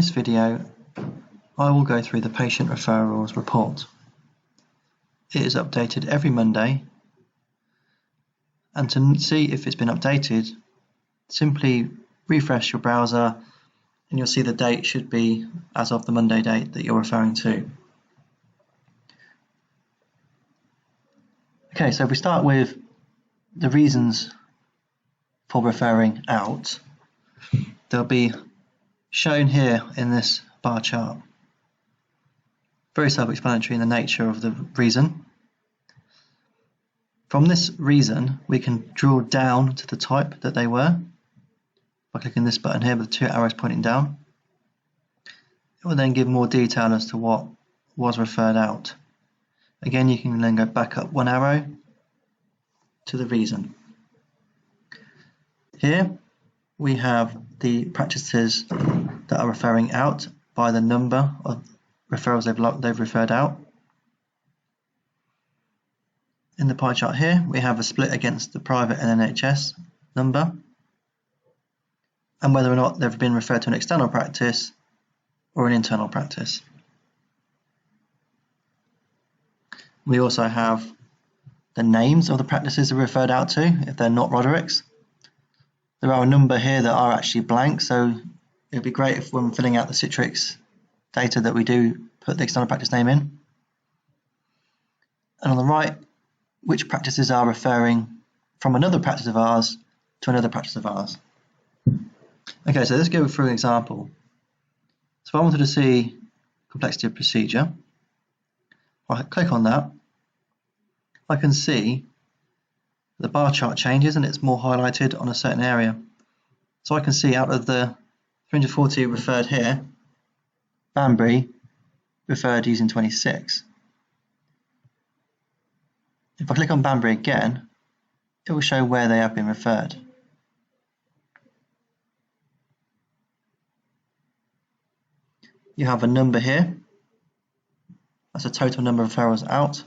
this video, I will go through the patient referrals report. It is updated every Monday, and to see if it's been updated, simply refresh your browser and you'll see the date should be as of the Monday date that you're referring to. Okay, so if we start with the reasons for referring out, they'll be shown here in this bar chart. Very self-explanatory in the nature of the reason. From this reason, we can drill down to the type that they were by clicking this button here with the two arrows pointing down. It will then give more detail as to what was referred out. Again, you can then go back up one arrow to the reason. Here we have the practices that are referring out by the number of referrals they've referred out. In the pie chart here, we have a split against the private and NHS number, and whether or not they've been referred to an external practice or an internal practice. We also have the names of the practices they're referred out to, if they're not Roderick's. There are a number here that are actually blank, so it'd be great if when filling out the Citrix data that we do put the external practice name in. And on the right, which practices are referring from another practice of ours to another practice of ours. Okay, so let's go through an example. So if I wanted to see complexity of procedure, if I click on that, I can see the bar chart changes and it's more highlighted on a certain area. So I can see out of the 340 referred here, Banbury referred using 26. If I click on Banbury again, it will show where they have been referred. You have a number here. That's the total number of referrals out.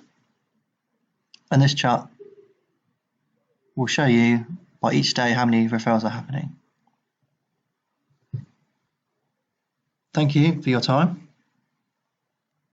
And this chart will show you by each day how many referrals are happening. Thank you for your time.